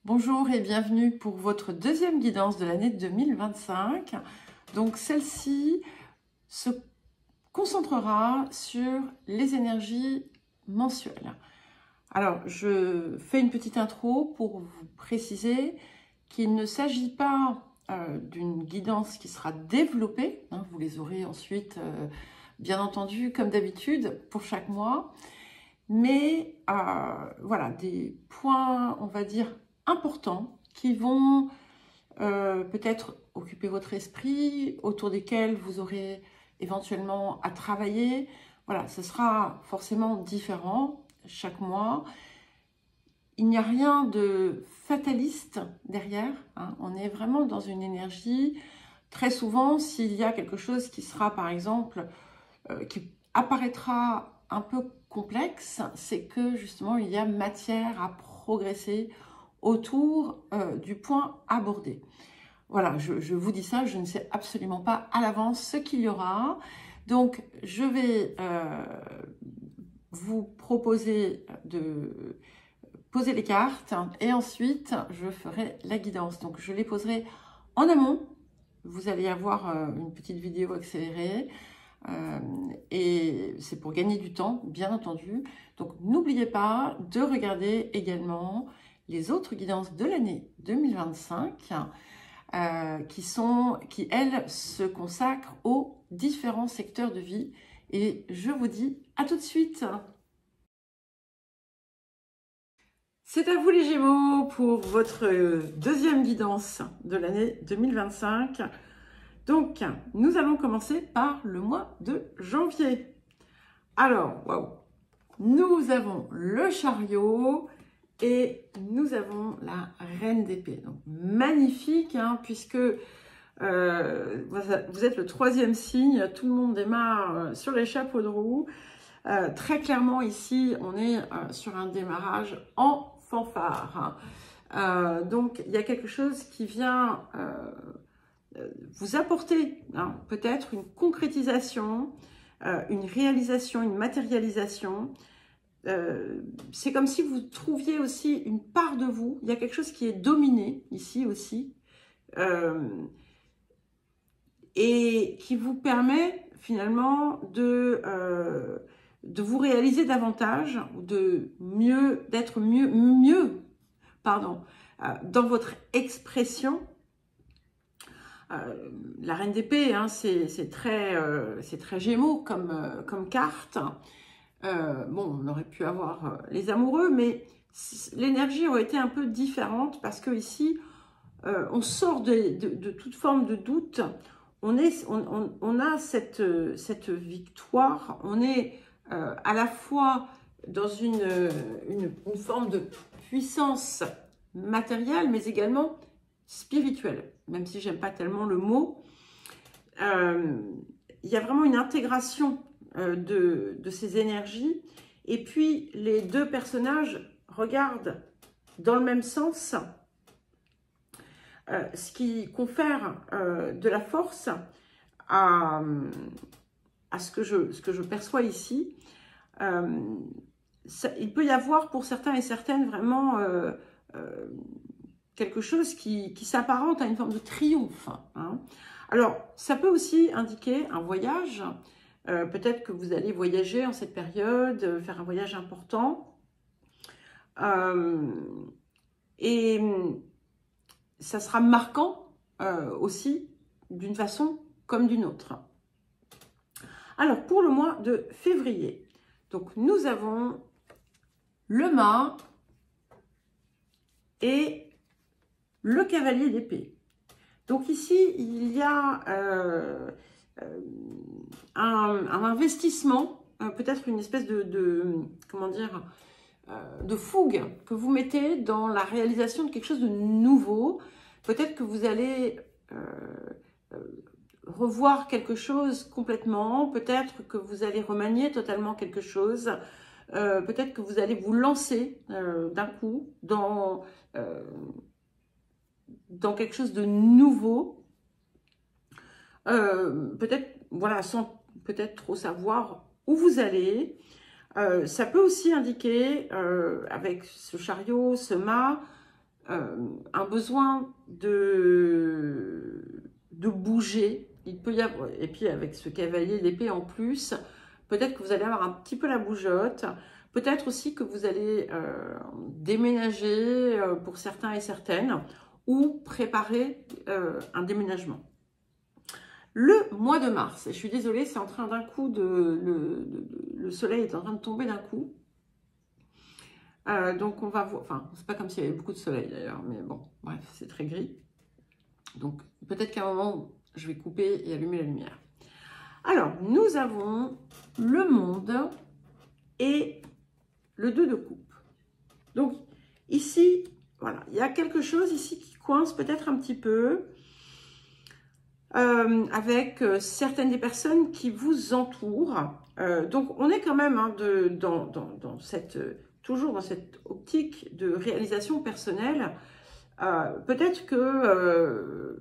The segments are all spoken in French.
Bonjour et bienvenue pour votre deuxième guidance de l'année 2025. Donc celle-ci se concentrera sur les énergies mensuelles. Alors je fais une petite intro pour vous préciser qu'il ne s'agit pas d'une guidance qui sera développée, hein, vous les aurez ensuite bien entendu comme d'habitude pour chaque mois, mais voilà des points on va dire importants qui vont peut-être occuper votre esprit, autour desquels vous aurez éventuellement à travailler. Voilà, ce sera forcément différent chaque mois. Il n'y a rien de fataliste derrière, hein. On est vraiment dans une énergie. Très souvent, s'il y a quelque chose qui sera, par exemple, qui apparaîtra un peu complexe, c'est que justement, il y a matière à progresser autour du point abordé. Voilà, je vous dis ça, je ne sais absolument pas à l'avance ce qu'il y aura. Donc, je vais vous proposer de poser les cartes et ensuite, je ferai la guidance. Donc, je les poserai en amont. Vous allez avoir une petite vidéo accélérée. Et c'est pour gagner du temps, bien entendu. Donc, n'oubliez pas de regarder également les autres guidances de l'année 2025 qui, elles, se consacrent aux différents secteurs de vie. Et je vous dis à tout de suite. C'est à vous les Gémeaux pour votre deuxième guidance de l'année 2025. Donc, nous allons commencer par le mois de janvier. Alors, waouh, nous avons le chariot et nous avons la reine d'épée. Donc, magnifique, hein, puisque vous êtes le troisième signe, tout le monde démarre sur les chapeaux de roue. Très clairement, ici, on est sur un démarrage en fanfare. Donc, il y a quelque chose qui vient vous apporter hein, peut-être une concrétisation, une réalisation, une matérialisation. C'est comme si vous trouviez aussi une part de vous. Il y a quelque chose qui est dominé ici aussi et qui vous permet finalement de vous réaliser davantage, d'être mieux dans votre expression. La reine d'épée, hein, c'est très Gémeaux comme carte. Bon, on aurait pu avoir les amoureux, mais l'énergie aurait été un peu différente parce que ici, on sort de toute forme de doute. On a cette victoire. On est à la fois dans une forme de puissance matérielle, mais également spirituelle, même si j'aime pas tellement le mot. Il y a vraiment une intégration de ces énergies. Et puis, les deux personnages regardent dans le même sens, ce qui confère de la force à ce que je perçois ici. Il peut y avoir pour certains et certaines vraiment quelque chose qui s'apparente à une forme de triomphe. Hein. Alors, ça peut aussi indiquer un voyage. Peut-être que vous allez voyager en cette période, faire un voyage important. Et ça sera marquant aussi d'une façon comme d'une autre. Alors, pour le mois de février, donc nous avons le mât et le cavalier d'épée. Donc ici, il y a un investissement, peut-être une espèce comment dire, de fougue que vous mettez dans la réalisation de quelque chose de nouveau. Peut-être que vous allez revoir quelque chose complètement, peut-être que vous allez remanier totalement quelque chose, peut-être que vous allez vous lancer d'un coup dans quelque chose de nouveau, peut-être, voilà, sans peut-être trop savoir où vous allez. Ça peut aussi indiquer, avec ce chariot, ce mât, un besoin de bouger. Il peut y avoir, et puis avec ce cavalier d'épée en plus, peut-être que vous allez avoir un petit peu la bougeotte. Peut-être aussi que vous allez déménager pour certains et certaines ou préparer un déménagement. Le mois de mars, et je suis désolée, c'est en train d'un coup le soleil est en train de tomber d'un coup. Donc on va voir, enfin c'est pas comme s'il y avait beaucoup de soleil d'ailleurs, mais bon, bref, c'est très gris. Donc peut-être qu'à un moment, je vais couper et allumer la lumière. Alors, nous avons le monde et le 2 de coupe. Donc ici, voilà, il y a quelque chose ici qui coince peut-être un petit peu avec certaines des personnes qui vous entourent. Donc on est quand même hein, dans cette, toujours dans cette optique de réalisation personnelle. Peut-être que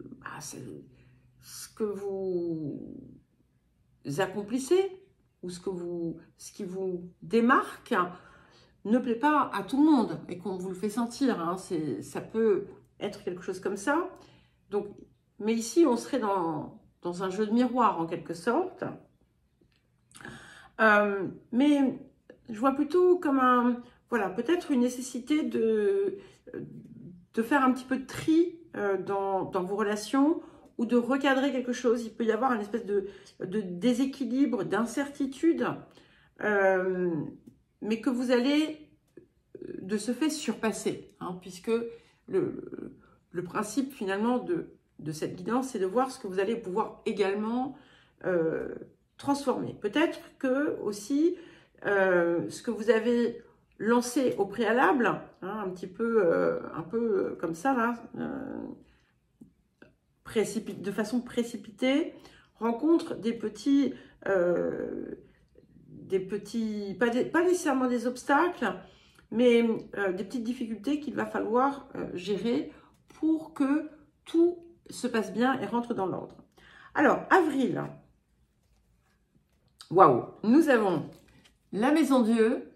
ce que vous accomplissez ou ce qui vous démarque ne plaît pas à tout le monde et qu'on vous le fait sentir. Hein. Ça peut être quelque chose comme ça. Donc, mais ici, on serait dans un jeu de miroir en quelque sorte. Mais je vois plutôt comme voilà, peut-être une nécessité de faire un petit peu de tri dans vos relations ou de recadrer quelque chose. Il peut y avoir une espèce de déséquilibre, d'incertitude, mais que vous allez de ce fait surpasser, hein, puisque le principe finalement de cette guidance, c'est de voir ce que vous allez pouvoir également transformer. Peut-être que aussi ce que vous avez lancé au préalable, hein, un peu comme ça là, de façon précipitée, rencontre des petits, pas nécessairement des obstacles, mais des petites difficultés qu'il va falloir gérer pour que tout se passe bien et rentre dans l'ordre. Alors, avril, waouh, nous avons la maison Dieu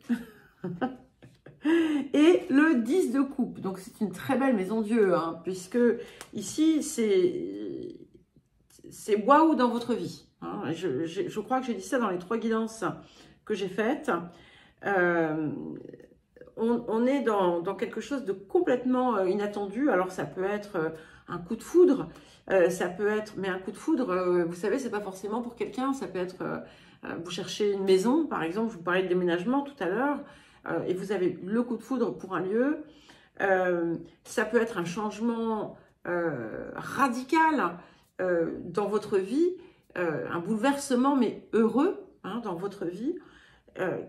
et le 10 de coupe. Donc, c'est une très belle maison Dieu, hein, puisque ici, c'est waouh dans votre vie. Hein. Je crois que j'ai dit ça dans les 3 guidances que j'ai faites. On est dans quelque chose de complètement inattendu. Alors, ça peut être un coup de foudre, ça peut être, mais un coup de foudre, vous savez, c'est pas forcément pour quelqu'un. Ça peut être, vous cherchez une maison, par exemple, je vous parlais de déménagement tout à l'heure, et vous avez le coup de foudre pour un lieu. Ça peut être un changement radical dans votre vie, un bouleversement, mais heureux hein, dans votre vie,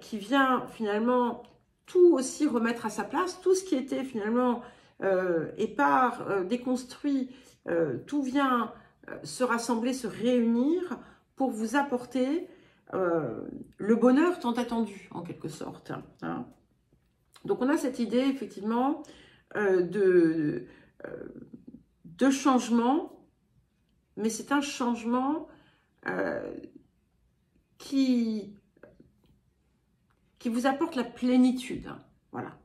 qui vient finalement tout aussi remettre à sa place, tout ce qui était finalement épars, déconstruit, tout vient se rassembler, se réunir pour vous apporter le bonheur tant attendu, en quelque sorte. Hein. Donc, on a cette idée, effectivement, de changement, mais c'est un changement qui vous apporte la plénitude. Voilà.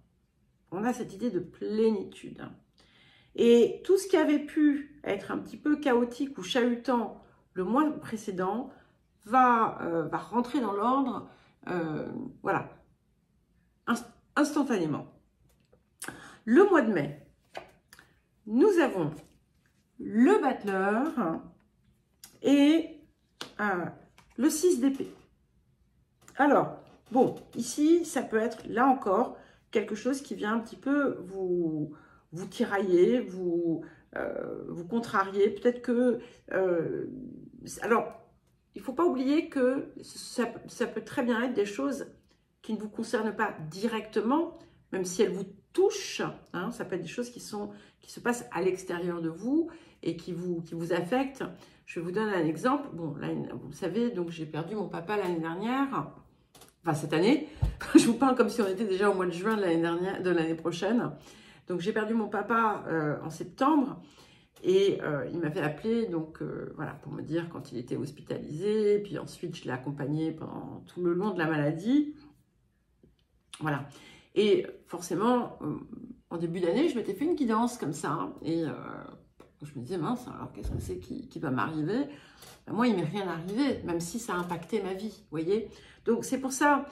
On a cette idée de plénitude. Et tout ce qui avait pu être un petit peu chaotique ou chahutant le mois précédent va rentrer dans l'ordre, voilà, instantanément. Le mois de mai, nous avons le battleur et le 6 d'épée. Alors, bon, ici, ça peut être, là encore, quelque chose qui vient un petit peu vous tirailler, vous contrarier. Peut-être que... alors, il ne faut pas oublier que ça peut très bien être des choses qui ne vous concernent pas directement, même si elles vous touchent. Hein, ça peut être des choses qui se passent à l'extérieur de vous et qui vous affectent. Je vous donne un exemple. Bon, là, vous savez, donc j'ai perdu mon papa l'année dernière. Enfin, cette année. Je vous parle comme si on était déjà au mois de juin de l'année dernière, de l'année prochaine. Donc, j'ai perdu mon papa en septembre. Et il m'avait appelé donc, voilà, pour me dire quand il était hospitalisé. Puis ensuite, je l'ai accompagné pendant tout le long de la maladie. Voilà. Et forcément, en début d'année, je m'étais fait une guidance comme ça. Et je me disais, mince, alors qu'est-ce que c'est qui va m'arriver? Ben, moi, il ne m'est rien arrivé, même si ça a impacté ma vie, vous voyez. Donc, c'est pour ça,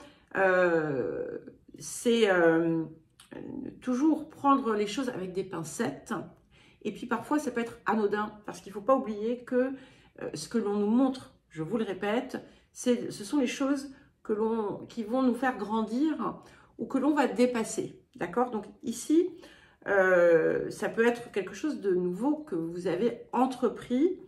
c'est toujours prendre les choses avec des pincettes. Et puis, parfois, ça peut être anodin, parce qu'il ne faut pas oublier que ce que l'on nous montre, je vous le répète, ce sont les choses qui vont nous faire grandir ou que l'on va dépasser. D'accord? Donc ici, ça peut être quelque chose de nouveau que vous avez entrepris,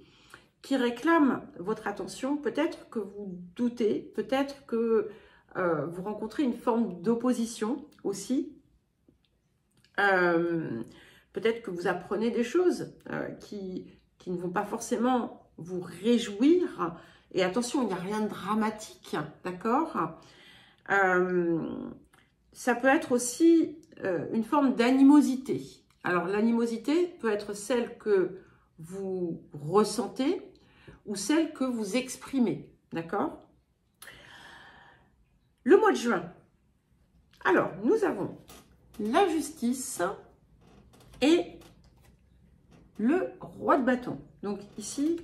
qui réclame votre attention. Peut-être que vous doutez, peut-être que vous rencontrez une forme d'opposition aussi. Peut-être que vous apprenez des choses qui ne vont pas forcément vous réjouir. Et attention, il n'y a rien de dramatique, d'accord? Ça peut être aussi une forme d'animosité. Alors, l'animosité peut être celle que vous ressentez ou celle que vous exprimez, d'accord? Le mois de juin. Alors, nous avons la justice et le roi de bâton. Donc ici,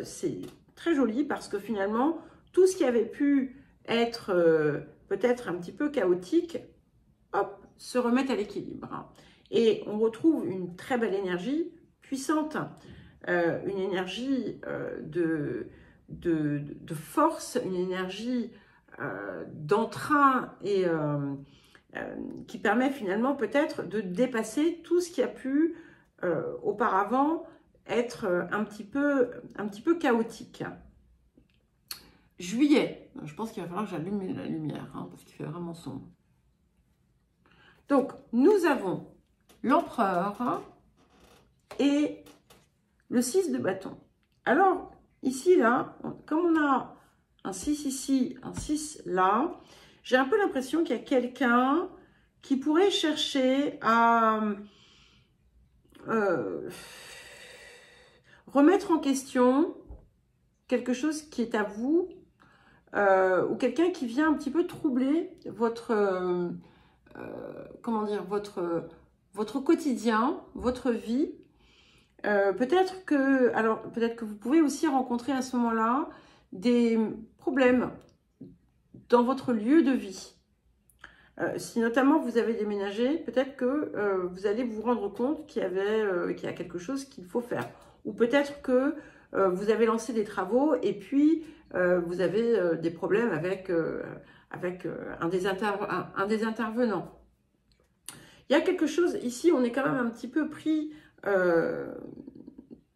c'est très joli parce que finalement, tout ce qui avait pu être peut-être un petit peu chaotique, hop, se remet à l'équilibre. Et on retrouve une très belle énergie puissante, une énergie de force, une énergie d'entrain et qui permet finalement peut-être de dépasser tout ce qui a pu auparavant être un petit peu chaotique. Juillet, je pense qu'il va falloir que j'allume la lumière hein, parce qu'il fait vraiment sombre. Donc, nous avons l'empereur et le 6 de bâton. Alors, ici, là, comme on a un 6 ici, un 6 là, j'ai un peu l'impression qu'il y a quelqu'un qui pourrait chercher à remettre en question quelque chose qui est à vous ou quelqu'un qui vient un petit peu troubler votre, comment dire, votre quotidien, votre vie. Peut-être que vous pouvez aussi rencontrer à ce moment-là des problèmes dans votre lieu de vie. Si notamment vous avez déménagé, peut-être que vous allez vous rendre compte qu'il y a quelque chose qu'il faut faire. Ou peut-être que vous avez lancé des travaux et puis vous avez des problèmes avec un des intervenants. Il y a quelque chose, ici on est quand même un petit peu pris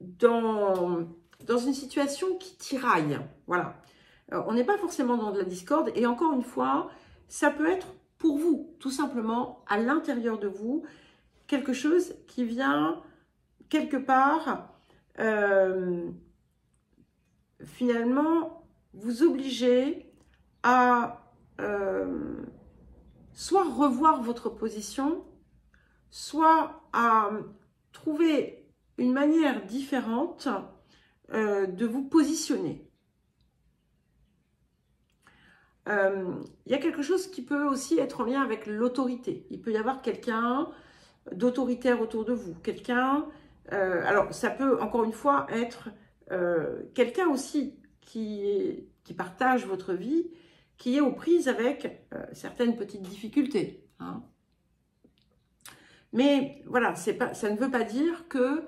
dans une situation qui tiraille. Voilà. On n'est pas forcément dans de la discorde et encore une fois, ça peut être pour vous, tout simplement, à l'intérieur de vous, quelque chose qui vient quelque part finalement vous obliger à soit revoir votre position, soit à trouver une manière différente de vous positionner. Il y a quelque chose qui peut aussi être en lien avec l'autorité. Il peut y avoir quelqu'un d'autoritaire autour de vous. Quelqu'un, alors ça peut encore une fois être quelqu'un aussi qui partage votre vie, qui est aux prises avec certaines petites difficultés. Hein. Mais voilà, ça ne veut pas dire que,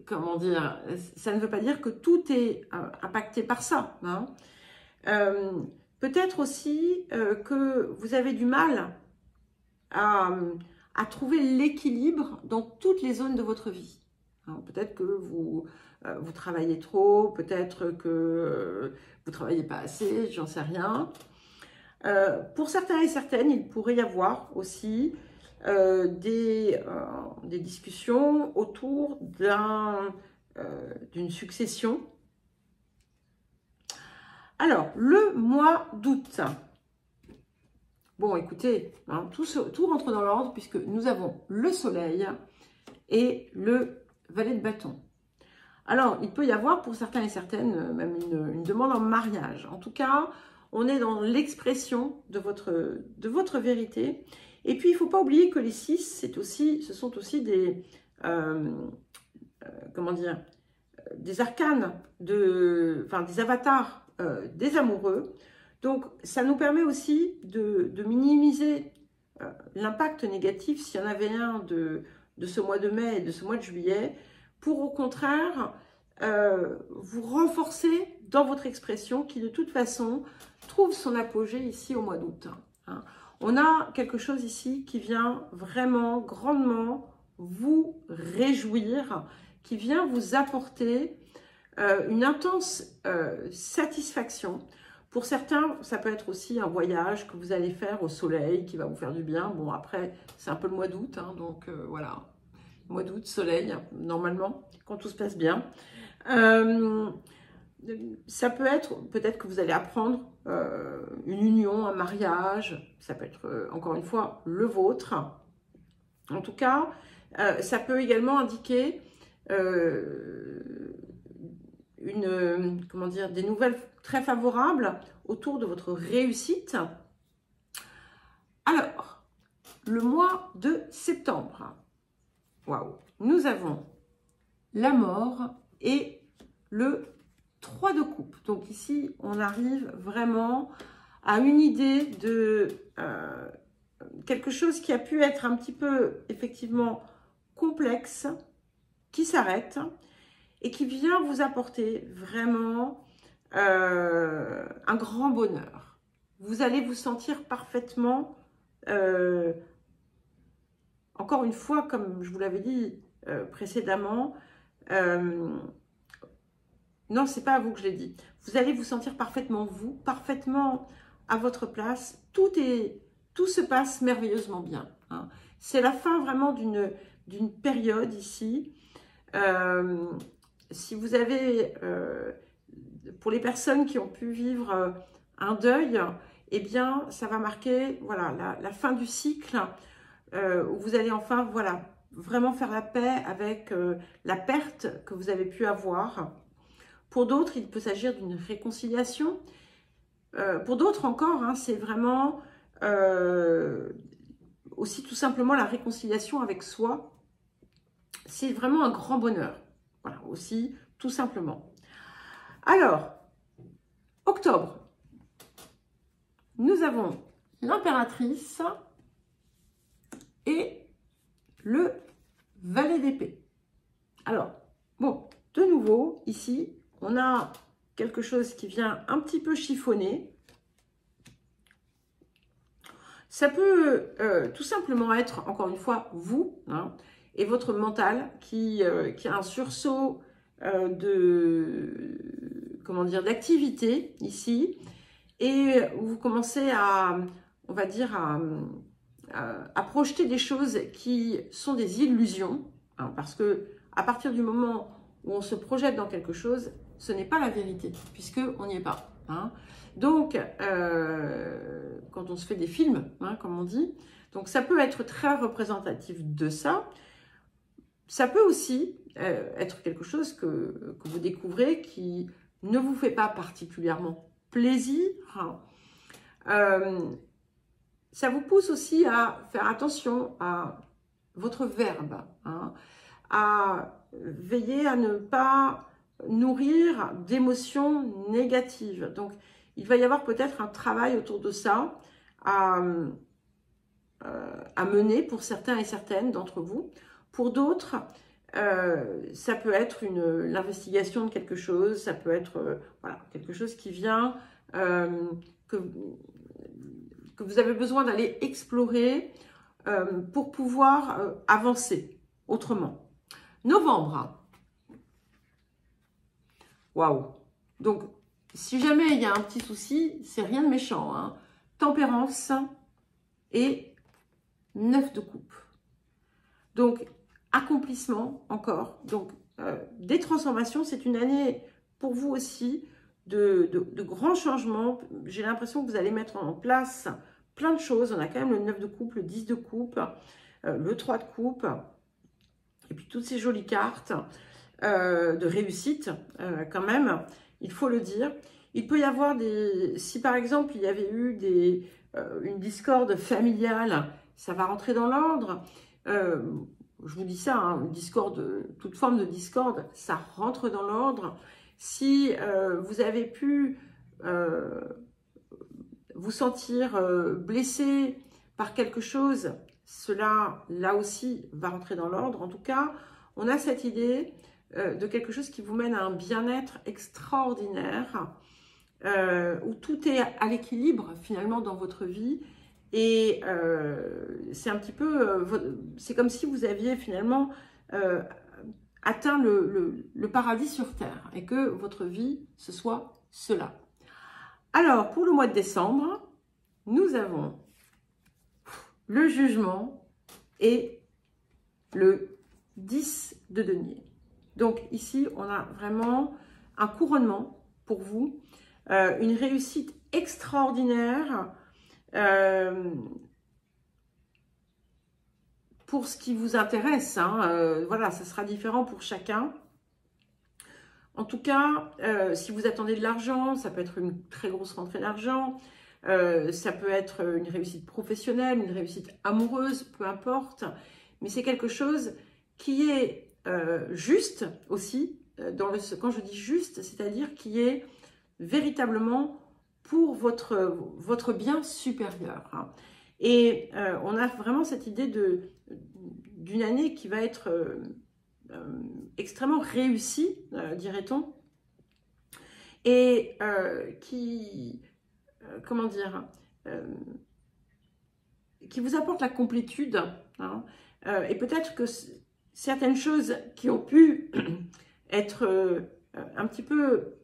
comment dire, ça ne veut pas dire que tout est impacté par ça. Hein. Peut-être aussi que vous avez du mal à trouver l'équilibre dans toutes les zones de votre vie. Peut-être que vous travaillez trop, peut-être que vous ne travaillez pas assez, j'en sais rien. Pour certains et certaines, il pourrait y avoir aussi des discussions autour d'une succession. Alors, le mois d'août. Bon, écoutez, hein, tout rentre dans l'ordre puisque nous avons le soleil et le valet de bâton. Alors, il peut y avoir pour certains et certaines même une demande en mariage. En tout cas, on est dans l'expression de votre vérité Et puis, il ne faut pas oublier que les 6, ce sont aussi des, comment dire, des arcanes, enfin des avatars des amoureux. Donc, ça nous permet aussi de minimiser l'impact négatif, s'il y en avait un de ce mois de mai et de ce mois de juillet, pour au contraire vous renforcer dans votre expression qui de toute façon trouve son apogée ici au mois d'août. Hein. On a quelque chose ici qui vient vraiment grandement vous réjouir, qui vient vous apporter une intense satisfaction. Pour certains, ça peut être aussi un voyage que vous allez faire au soleil qui va vous faire du bien. Bon, après, c'est un peu le mois d'août, hein, donc voilà. Mois d'août, soleil, normalement, quand tout se passe bien. Ça peut être, peut-être que vous allez apprendre une union, un mariage. Ça peut être, encore une fois, le vôtre. En tout cas, ça peut également indiquer comment dire, des nouvelles très favorables autour de votre réussite. Alors, le mois de septembre, waouh, nous avons la mort et le 3 de coupe. Donc ici, on arrive vraiment à une idée de quelque chose qui a pu être un petit peu, effectivement, complexe, qui s'arrête et qui vient vous apporter vraiment un grand bonheur. Vous allez vous sentir parfaitement, encore une fois, comme je vous l'avais dit précédemment, non, c'est pas à vous que je l'ai dit. Vous allez vous sentir parfaitement vous, parfaitement à votre place. Tout se passe merveilleusement bien. Hein. C'est la fin vraiment d'une période ici. Si vous avez, pour les personnes qui ont pu vivre un deuil, eh bien, ça va marquer voilà, la fin du cycle où vous allez enfin voilà, vraiment faire la paix avec la perte que vous avez pu avoir. Pour d'autres, il peut s'agir d'une réconciliation. Pour d'autres encore, hein, c'est vraiment aussi tout simplement la réconciliation avec soi. C'est vraiment un grand bonheur. Voilà, aussi, tout simplement. Alors, octobre, nous avons l'impératrice et le valet d'épée. Alors, bon, de nouveau, ici, on a quelque chose qui vient un petit peu chiffonner. Ça peut tout simplement être, encore une fois, vous, hein, et votre mental qui a un sursaut comment dire, d'activité ici, et vous commencez à, on va dire, à projeter des choses qui sont des illusions, hein, parce que à partir du moment où on se projette dans quelque chose, ce n'est pas la vérité, puisqu'on n'y est pas. Hein. Donc, quand on se fait des films, hein, comme on dit, donc ça peut être très représentatif de ça. Ça peut aussi être quelque chose que vous découvrez qui ne vous fait pas particulièrement plaisir. Ça vous pousse aussi à faire attention à votre verbe, hein, à veiller à ne pas nourrir d'émotions négatives. Donc, il va y avoir peut-être un travail autour de ça à mener pour certains et certaines d'entre vous. Pour d'autres, ça peut être l'investigation de quelque chose, ça peut être voilà, quelque chose qui vient, que vous avez besoin d'aller explorer pour pouvoir avancer autrement. Novembre. Waouh. Donc, si jamais il y a un petit souci, c'est rien de méchant. Hein. Tempérance et 9 de coupe. Donc, accomplissement encore. Donc, des transformations, c'est une année pour vous aussi de grands changements. J'ai l'impression que vous allez mettre en place plein de choses. On a quand même le 9 de coupe, le 10 de coupe, le 3 de coupe. Et puis, toutes ces jolies cartes de réussite quand même, il faut le dire. Il peut y avoir si par exemple, il y avait eu une discorde familiale ça va rentrer dans l'ordre. Je vous dis ça, hein, toute forme de discorde, ça rentre dans l'ordre. Si vous avez pu vous sentir blessé par quelque chose, cela, là aussi, va rentrer dans l'ordre. En tout cas, on a cette idée de quelque chose qui vous mène à un bien-être extraordinaire, où tout est à l'équilibre, finalement, dans votre vie. Et c'est un petit peu, c'est comme si vous aviez finalement atteint le paradis sur Terre et que votre vie, ce soit cela. Alors, pour le mois de décembre, nous avons le jugement et le 10 de denier. Donc ici, on a vraiment un couronnement pour vous, une réussite extraordinaire pour ce qui vous intéresse. Hein, voilà, ça sera différent pour chacun. En tout cas, si vous attendez de l'argent, ça peut être une très grosse rentrée d'argent, ça peut être une réussite professionnelle, une réussite amoureuse, peu importe. Mais c'est quelque chose qui est juste aussi, quand je dis juste, c'est-à-dire qui est véritablement pour votre bien supérieur. Hein. Et on a vraiment cette idée d'une année qui va être extrêmement réussie, dirait-on, et qui, comment dire, qui vous apporte la complétude. Hein. Et peut-être que certaines choses qui ont pu être un petit peu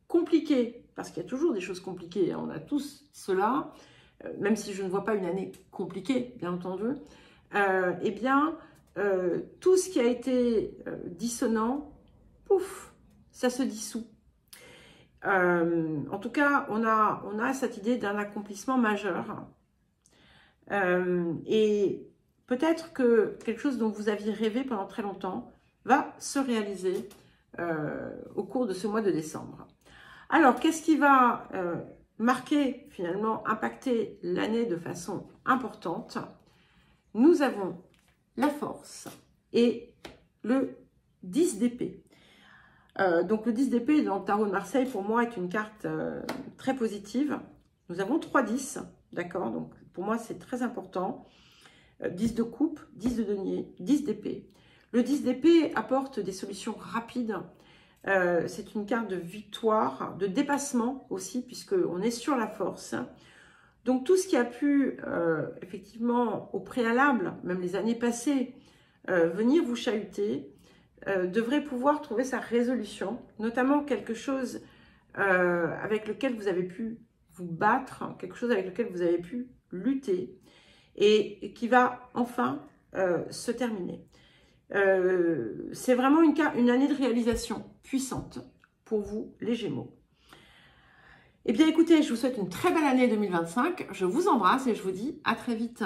compliquées, parce qu'il y a toujours des choses compliquées, hein, on a tous cela, même si je ne vois pas une année compliquée, bien entendu, eh bien, tout ce qui a été dissonant, pouf, ça se dissout. En tout cas, on a cette idée d'un accomplissement majeur. Et peut-être que quelque chose dont vous aviez rêvé pendant très longtemps va se réaliser au cours de ce mois de décembre. Alors, qu'est-ce qui va marquer, finalement, impacter l'année de façon importante? Nous avons la force et le 10 d'épée. Donc le 10 d'épée dans le tarot de Marseille, pour moi, est une carte très positive. Nous avons 3 10, d'accord? Donc pour moi, c'est très important. 10 de coupe, 10 de denier, 10 d'épée. Le 10 d'épée apporte des solutions rapides. C'est une carte de victoire, de dépassement aussi, puisqu'on est sur la force. Donc tout ce qui a pu, effectivement, au préalable, même les années passées, venir vous chahuter, devrait pouvoir trouver sa résolution, notamment quelque chose avec lequel vous avez pu vous battre, quelque chose avec lequel vous avez pu lutter, et qui va enfin se terminer. C'est vraiment une année de réalisation puissante pour vous, les Gémeaux. Eh bien, écoutez, je vous souhaite une très belle année 2025. Je vous embrasse et je vous dis à très vite.